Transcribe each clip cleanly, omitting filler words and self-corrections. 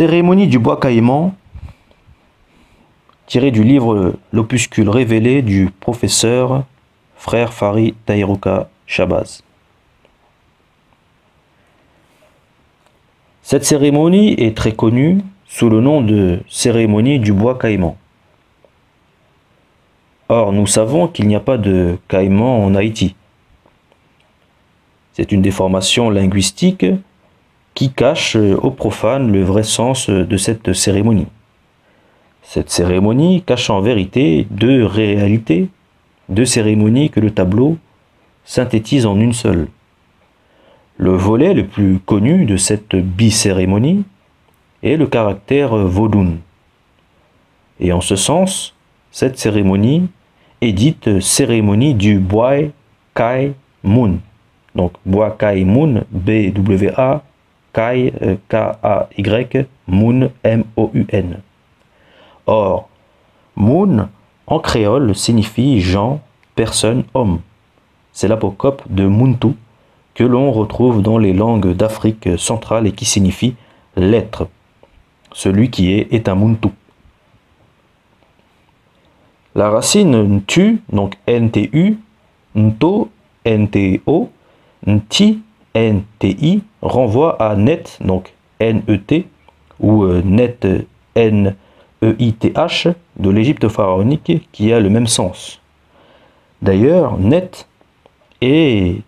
Cérémonie du bois caïman, tiré du livre L'opuscule révélé du professeur frère Fari Tairuka Shabazz. Cette cérémonie est très connue sous le nom de cérémonie du bois caïman. Or, nous savons qu'il n'y a pas de caïman en Haïti. C'est une déformation linguistique qui cache aux profanes le vrai sens de cette cérémonie. Cette cérémonie cache en vérité deux réalités, deux cérémonies que le tableau synthétise en une seule. Le volet le plus connu de cette bicérémonie est le caractère vodun. Et en ce sens, cette cérémonie est dite cérémonie du bois kai mun. Donc bois kai mun, B-W-A, kai, K-A-Y, mun, M-O-U-N. Or, mun en créole signifie gens, personne, homme. C'est l'apocope de muntu que l'on retrouve dans les langues d'Afrique centrale et qui signifie l'être. Celui qui est un muntu. La racine ntu, donc N-T-U, nto, N-T-O, nti, N-T-I, renvoie à net, donc N-E-T, ou net, N-E-I-T-H, de l'Égypte pharaonique, qui a le même sens. D'ailleurs, net est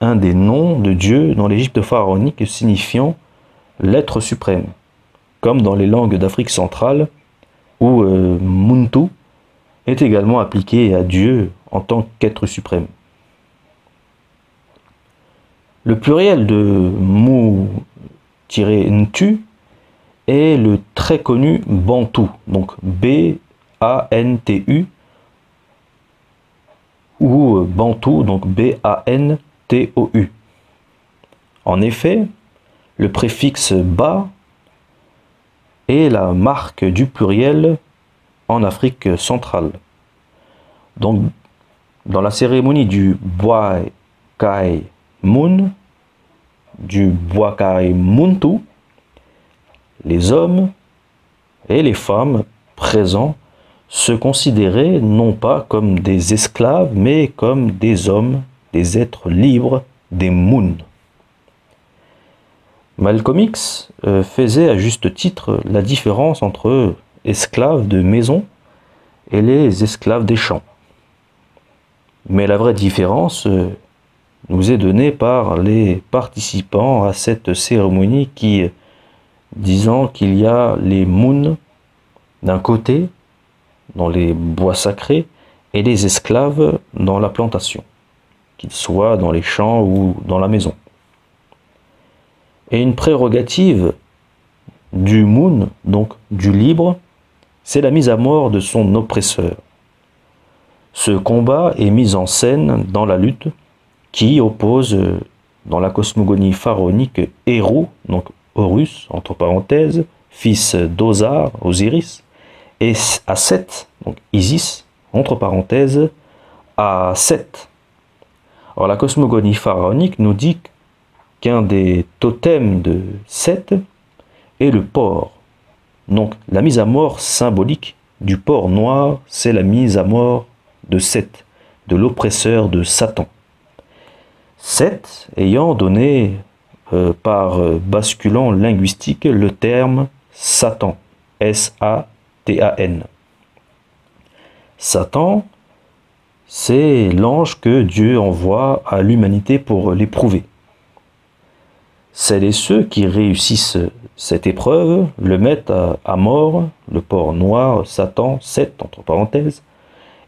un des noms de Dieu dans l'Égypte pharaonique signifiant l'être suprême, comme dans les langues d'Afrique centrale, où muntu est également appliqué à Dieu en tant qu'être suprême. Le pluriel de mu-ntu est le très connu bantu, donc B-A-N-T-U, ou bantu, donc B-A-N-T-O-U. En effet, le préfixe ba est la marque du pluriel en Afrique centrale. Donc, dans la cérémonie du bois kai mun, du bois kai muntu, les hommes et les femmes présents se considéraient non pas comme des esclaves, mais comme des hommes, des êtres libres, des mun. Malcolm X faisait à juste titre la différence entre esclaves de maison et les esclaves des champs. Mais la vraie différence nous est donnée par les participants à cette cérémonie qui, disant qu'il y a les mun d'un côté, dans les bois sacrés, et les esclaves dans la plantation, qu'ils soient dans les champs ou dans la maison. Et une prérogative du mun, donc du libre, c'est la mise à mort de son oppresseur. Ce combat est mis en scène dans la lutte qui oppose, dans la cosmogonie pharaonique, Héros, donc Horus, entre parenthèses, fils d'Osar, Osiris, et à Seth, donc Isis, entre parenthèses, à Seth. Or, la cosmogonie pharaonique nous dit qu'un des totems de Seth est le porc. Donc, la mise à mort symbolique du porc noir, c'est la mise à mort de Seth, de l'oppresseur de Satan. Seth ayant donné par basculant linguistique le terme Satan, S-A-T-A-N. Satan, c'est l'ange que Dieu envoie à l'humanité pour l'éprouver. Celles et ceux qui réussissent cette épreuve le mettent à mort, le porc noir, Satan, Seth, entre parenthèses,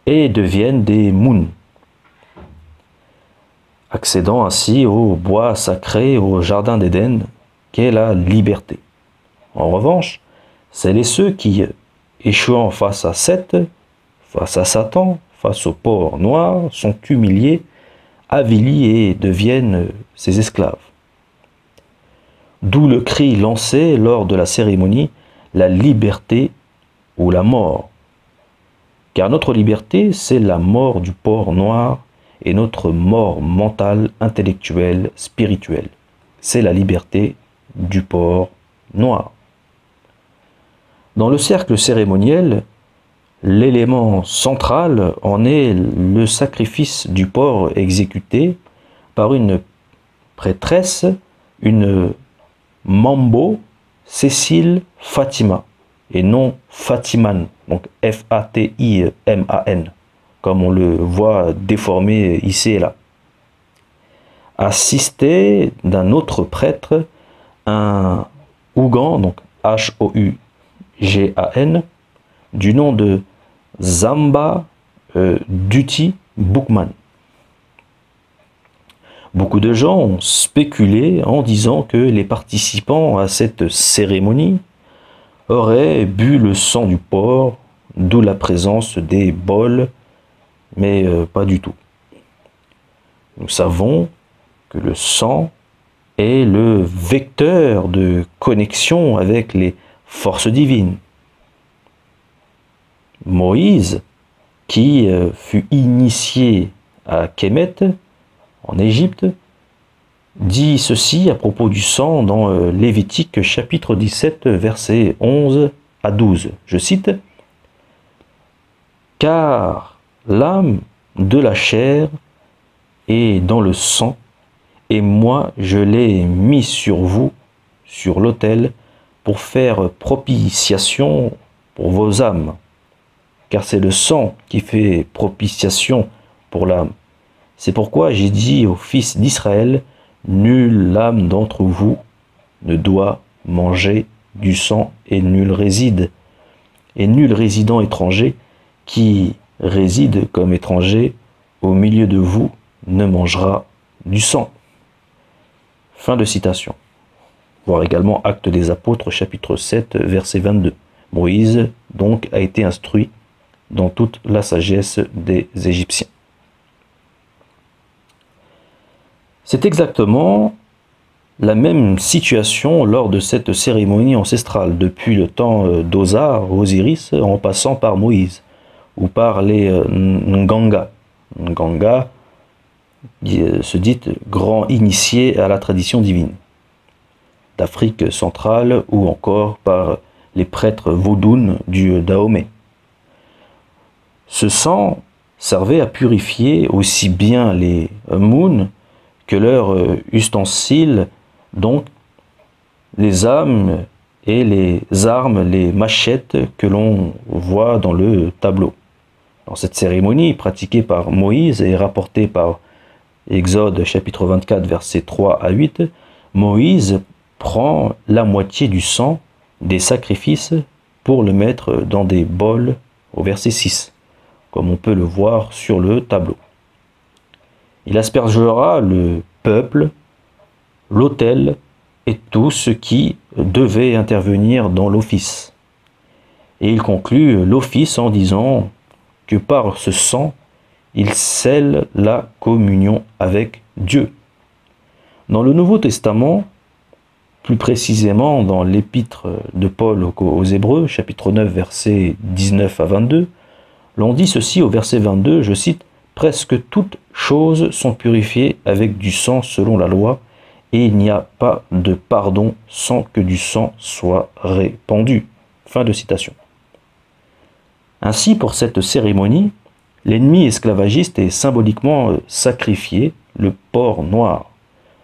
et deviennent des mun, accédant ainsi au bois sacré, au jardin d'Éden, qu'est la liberté. En revanche, celles et ceux qui, échouant face à Seth, face à Satan, face au porc noir, sont humiliés, avilis et deviennent ses esclaves. D'où le cri lancé lors de la cérémonie, la liberté ou la mort. Car notre liberté, c'est la mort du porc noir et notre mort mentale, intellectuelle, spirituelle. C'est la liberté du porc noir. Dans le cercle cérémoniel, l'élément central en est le sacrifice du porc exécuté par une prêtresse, une mambo Cécile Fatima, et non Fatiman, donc F-A-T-I-M-A-N, comme on le voit déformé ici et là. Assisté d'un autre prêtre, un Ougan, donc H-O-U-G-A-N, du nom de Zamba Duty Bookman. Beaucoup de gens ont spéculé en disant que les participants à cette cérémonie auraient bu le sang du porc, d'où la présence des bols, mais pas du tout. Nous savons que le sang est le vecteur de connexion avec les forces divines. Moïse, qui fut initié à Kémet, en Égypte, dit ceci à propos du sang dans Lévitique chapitre 17, versets 11 à 12. Je cite: « Car l'âme de la chair est dans le sang, et moi je l'ai mis sur vous, sur l'autel, pour faire propitiation pour vos âmes. Car c'est le sang qui fait propitiation pour l'âme. C'est pourquoi j'ai dit aux fils d'Israël, nulle âme d'entre vous ne doit manger du sang, et nul résident étranger qui réside comme étranger au milieu de vous ne mangera du sang. » Fin de citation. Voir également Actes des Apôtres, chapitre 7, verset 22. Moïse, donc, a été instruit dans toute la sagesse des Égyptiens. C'est exactement la même situation lors de cette cérémonie ancestrale, depuis le temps d'Osar, Osiris, en passant par Moïse, ou par les Nganga. Nganga se dit grand initié à la tradition divine d'Afrique centrale, ou encore par les prêtres vaudounes du Dahomey. Ce sang servait à purifier aussi bien les moons que leurs ustensiles, donc les âmes et les armes, les machettes que l'on voit dans le tableau. Dans cette cérémonie pratiquée par Moïse et rapportée par Exode chapitre 24 versets 3 à 8, Moïse prend la moitié du sang des sacrifices pour le mettre dans des bols au verset 6, comme on peut le voir sur le tableau. Il aspergera le peuple, l'autel et tout ce qui devait intervenir dans l'office. Et il conclut l'office en disant que par ce sang, il scelle la communion avec Dieu. Dans le Nouveau Testament, plus précisément dans l'épître de Paul aux Hébreux, chapitre 9, versets 19 à 22, l'on dit ceci au verset 22, je cite: « Presque toutes choses sont purifiées avec du sang selon la loi, et il n'y a pas de pardon sans que du sang soit répandu. » Fin de citation. Ainsi, pour cette cérémonie, l'ennemi esclavagiste est symboliquement sacrifié, le porc noir.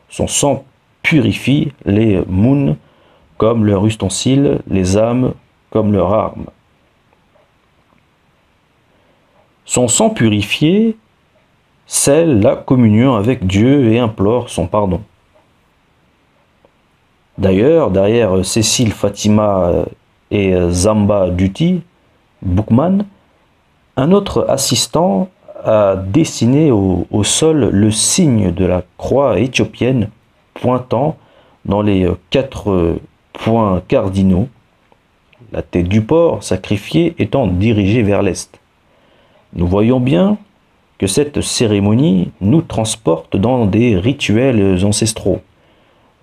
Son sang purifie les moons comme leurs ustensiles, les âmes comme leurs armes. Son sang purifié scelle la communion avec Dieu et implore son pardon. D'ailleurs, derrière Cécile Fatima et Zamba Duty Bookman, un autre assistant a dessiné au sol le signe de la croix éthiopienne pointant dans les 4 points cardinaux, la tête du porc sacrifié étant dirigée vers l'est. Nous voyons bien que cette cérémonie nous transporte dans des rituels ancestraux,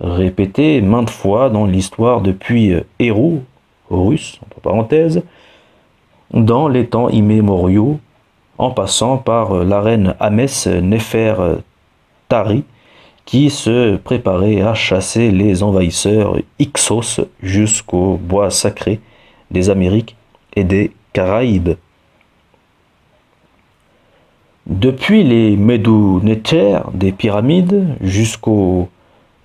répétés maintes fois dans l'histoire depuis Héros, Horus, entre parenthèses, dans les temps immémoriaux, en passant par la reine Ahmès Néfertari, qui se préparait à chasser les envahisseurs Hyksos jusqu'au bois sacré des Amériques et des Caraïbes. Depuis les Médou-Néter des pyramides jusqu'aux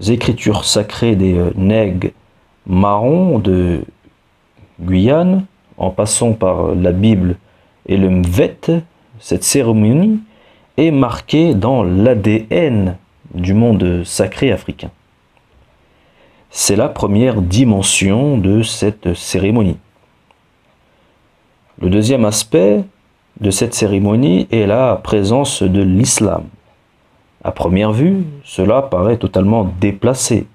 écritures sacrées des nègres marrons de Guyane, en passant par la Bible et le Mvet, cette cérémonie est marquée dans l'ADN du monde sacré africain. C'est la première dimension de cette cérémonie. Le deuxième aspect de cette cérémonie est la présence de l'islam. À première vue, cela paraît totalement déplacé,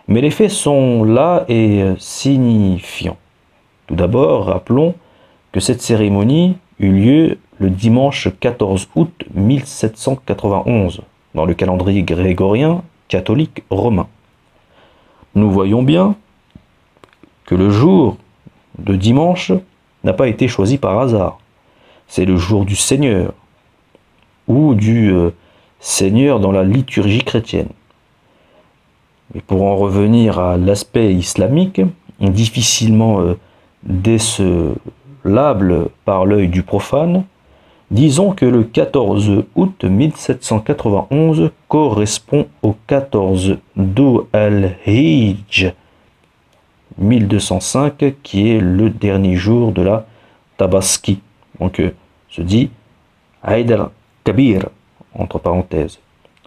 mais les faits sont là et signifiants. Tout d'abord, rappelons que cette cérémonie eut lieu le dimanche 14 août 1791 dans le calendrier grégorien catholique romain. Nous voyons bien que le jour de dimanche n'a pas été choisi par hasard. C'est le jour du Seigneur, ou du Seigneur dans la liturgie chrétienne. Mais pour en revenir à l'aspect islamique, difficilement décelable par l'œil du profane, disons que le 14 août 1791 correspond au 14 Dhu al-Hijj 1205, qui est le dernier jour de la Tabaski. Donc se dit Aïd al-Kabir, entre parenthèses,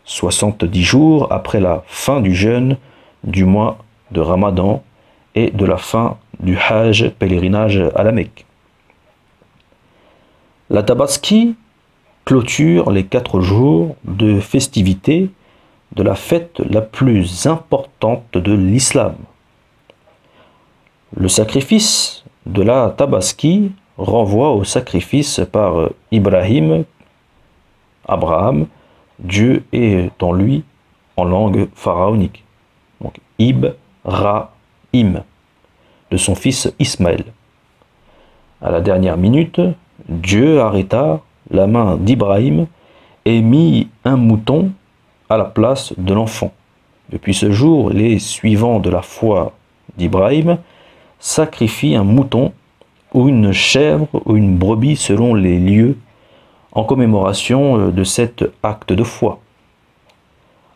70 jours après la fin du jeûne du mois de Ramadan et de la fin du Hajj, pèlerinage à la Mecque. La Tabaski clôture les 4 jours de festivité de la fête la plus importante de l'islam. Le sacrifice de la Tabaski renvoie au sacrifice par Abraham, Dieu est en lui en langue pharaonique. Donc Ibrahim, de son fils Ismaël. À la dernière minute, Dieu arrêta la main d'Ibrahim et mit un mouton à la place de l'enfant. Depuis ce jour, les suivants de la foi d'Ibrahim sacrifient un mouton ou une chèvre ou une brebis selon les lieux en commémoration de cet acte de foi.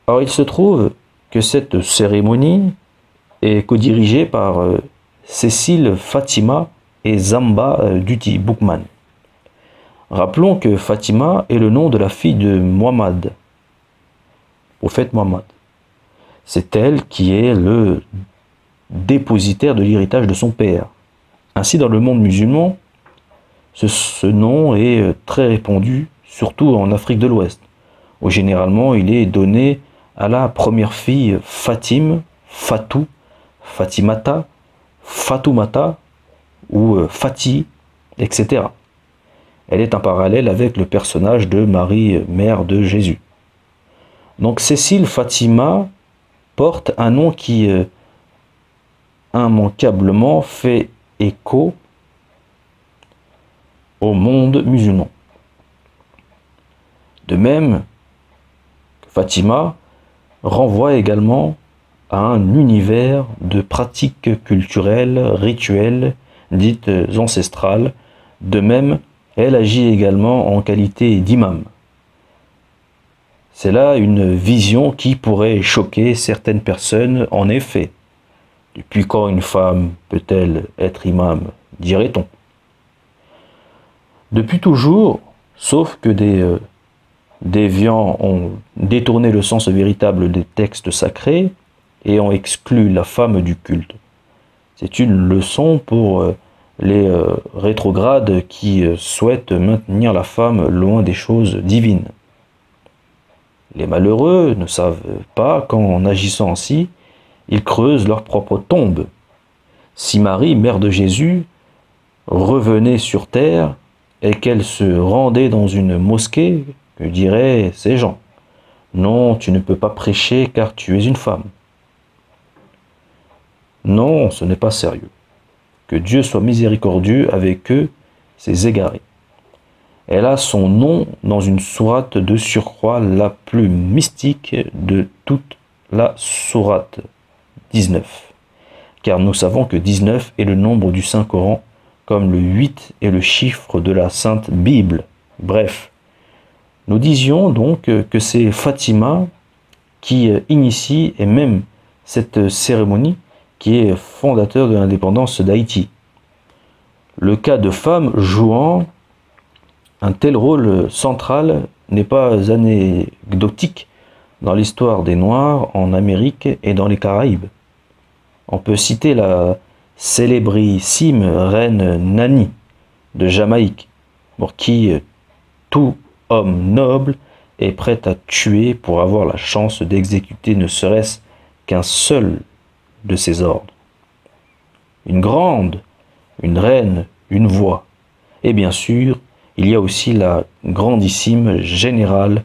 Or, il se trouve que cette cérémonie est co-dirigée par Cécile Fatima et Zamba Duty Boukman. Rappelons que Fatima est le nom de la fille de Muhammad, prophète Muhammad. C'est elle qui est le dépositaire de l'héritage de son père. Ainsi, dans le monde musulman, ce nom est très répandu, surtout en Afrique de l'Ouest, où généralement il est donné à la première fille Fatim, Fatou, Fatimata, Fatoumata ou Fati, etc. Elle est en parallèle avec le personnage de Marie, mère de Jésus. Donc Cécile Fatima porte un nom qui immanquablement fait écho au monde musulman. De même, Fatima renvoie également à un univers de pratiques culturelles, rituelles, dites ancestrales. De même, elle agit également en qualité d'imam. C'est là une vision qui pourrait choquer certaines personnes. En effet, depuis quand une femme peut-elle être imam, dirait-on? Depuis toujours, sauf que des déviants ont détourné le sens véritable des textes sacrés et ont exclu la femme du culte. C'est une leçon pour les rétrogrades qui souhaitent maintenir la femme loin des choses divines. Les malheureux ne savent pas qu'en agissant ainsi, ils creusent leur propre tombe. Si Marie, mère de Jésus, revenait sur terre et qu'elle se rendait dans une mosquée, que diraient ces gens? Non, tu ne peux pas prêcher car tu es une femme. Non, ce n'est pas sérieux. Que Dieu soit miséricordieux avec eux, ces égarés. Elle a son nom dans une sourate de surcroît la plus mystique de toute la sourate 19. car nous savons que 19 est le nombre du Saint-Coran, comme le 8 est le chiffre de la Sainte Bible. Bref, nous disions donc que c'est Fatima qui initie et même cette cérémonie qui est fondateur de l'indépendance d'Haïti. Le cas de femmes jouant un tel rôle central n'est pas anecdotique dans l'histoire des Noirs en Amérique et dans les Caraïbes. On peut citer la célébrissime reine Nani de Jamaïque, pour qui tout homme noble est prêt à tuer pour avoir la chance d'exécuter ne serait-ce qu'un seul de ses ordres. Une grande, une reine, une voix. Et bien sûr, il y a aussi la grandissime générale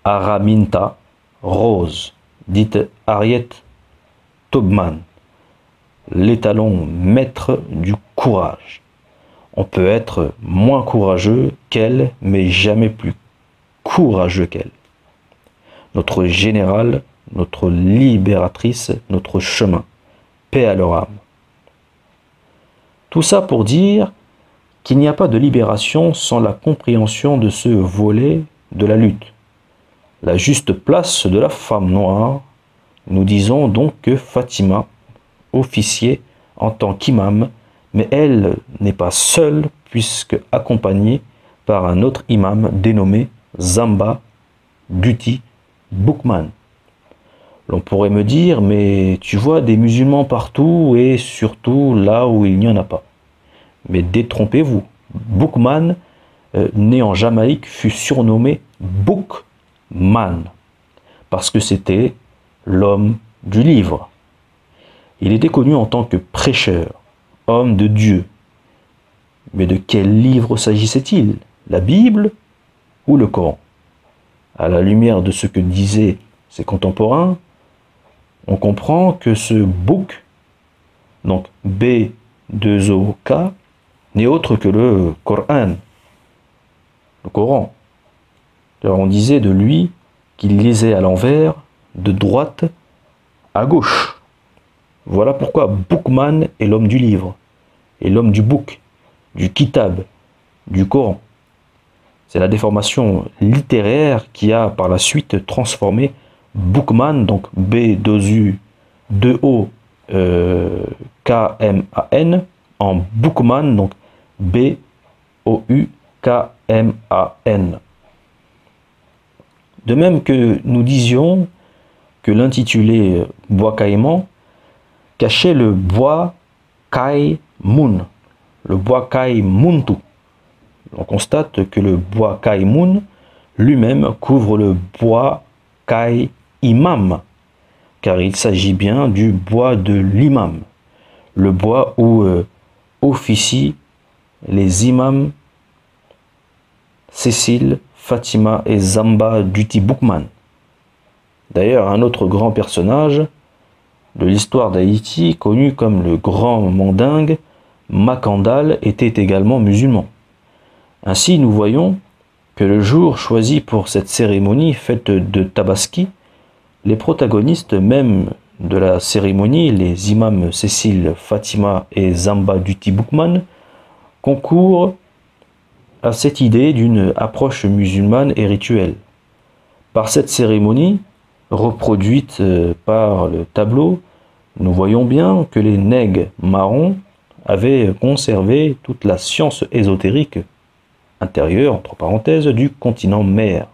Araminta Rose, dite Harriet Tubman, l'étalon maître du courage. On peut être moins courageux qu'elle, mais jamais plus courageux qu'elle. Notre générale, notre libératrice, notre chemin. Paix à leur âme. Tout ça pour dire qu'il n'y a pas de libération sans la compréhension de ce volet de la lutte. La juste place de la femme noire. Nous disons donc que Fatima officiait en tant qu'imam, mais elle n'est pas seule puisque accompagnée par un autre imam dénommé Zamba Duty Boukman. L'on pourrait me dire, mais tu vois des musulmans partout et surtout là où il n'y en a pas. Mais détrompez-vous, Boukman, né en Jamaïque, fut surnommé Boukman, parce que c'était l'homme du livre. Il était connu en tant que prêcheur, homme de Dieu. Mais de quel livre s'agissait-il? La Bible ou le Coran? À la lumière de ce que disaient ses contemporains, on comprend que ce book, donc B2OK, n'est autre que le Coran, le Coran. Alors on disait de lui qu'il lisait à l'envers, de droite à gauche. Voilà pourquoi Boukman est l'homme du livre, et l'homme du book, du kitab, du Coran. C'est la déformation littéraire qui a par la suite transformé Boukman, donc B2O-K-M-A-N, en Boukman, donc B-O-U-K-M-A-N. De même que nous disions que l'intitulé Bois Caïman cachait le bois Caïmoun, le bois Caïmountu. On constate que le bois Caïmoun lui-même couvre le bois Caïmam, car il s'agit bien du bois de l'imam, le bois où officient les imams Cécile, Fatima et Zamba Duty Boukman. D'ailleurs, un autre grand personnage de l'histoire d'Haïti, connu comme le grand mandingue, Makandal, était également musulman. Ainsi, nous voyons que le jour choisi pour cette cérémonie faite de tabaski, les protagonistes même de la cérémonie, les imams Cécile, Fatima et Zamba Duty Boukman, concourent à cette idée d'une approche musulmane et rituelle. Par cette cérémonie, reproduite par le tableau, nous voyons bien que les nègres marrons avaient conservé toute la science ésotérique intérieure, entre parenthèses, du continent mère.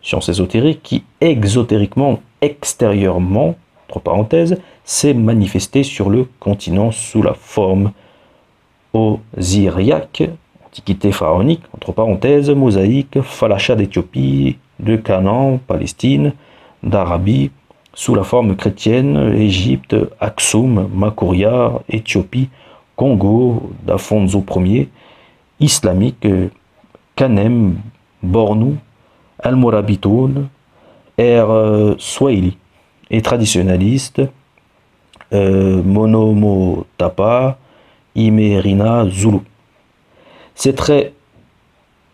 Science ésotérique qui, exotériquement, extérieurement, entre parenthèses, s'est manifestée sur le continent sous la forme osiriaque, antiquité pharaonique, entre parenthèses, mosaïque, falacha d'Éthiopie, de Canaan, Palestine, d'Arabie, sous la forme chrétienne, Égypte, Aksum, Makuria, Éthiopie, Congo, d'Afonso Ier, islamique, Kanem, Bornou, Almorabitoun, Swahili, et traditionnaliste, Monomotapa, Imerina, Zulu. Ces traits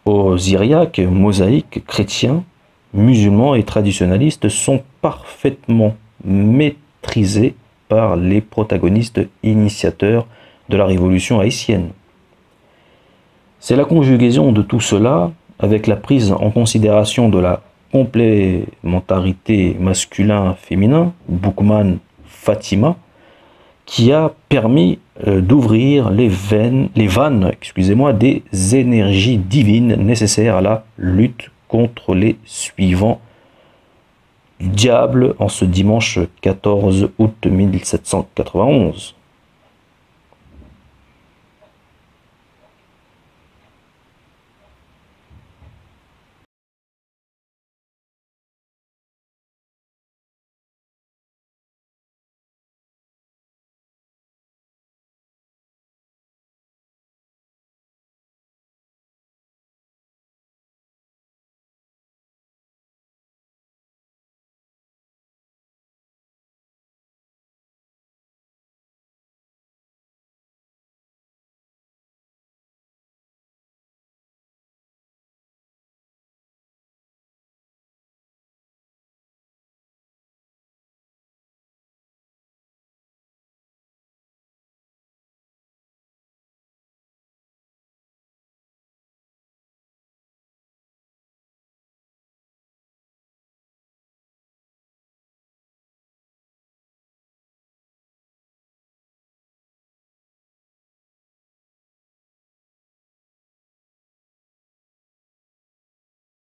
osiriaques, mosaïques, chrétiens, musulmans et traditionnalistes sont parfaitement maîtrisés par les protagonistes initiateurs de la révolution haïtienne. C'est la conjugaison de tout cela, avec la prise en considération de la complémentarité masculin-féminin, Boukman-Fatima, qui a permis d'ouvrir les vannes des énergies divines nécessaires à la lutte contre les suivants du diable en ce dimanche 14 août 1791.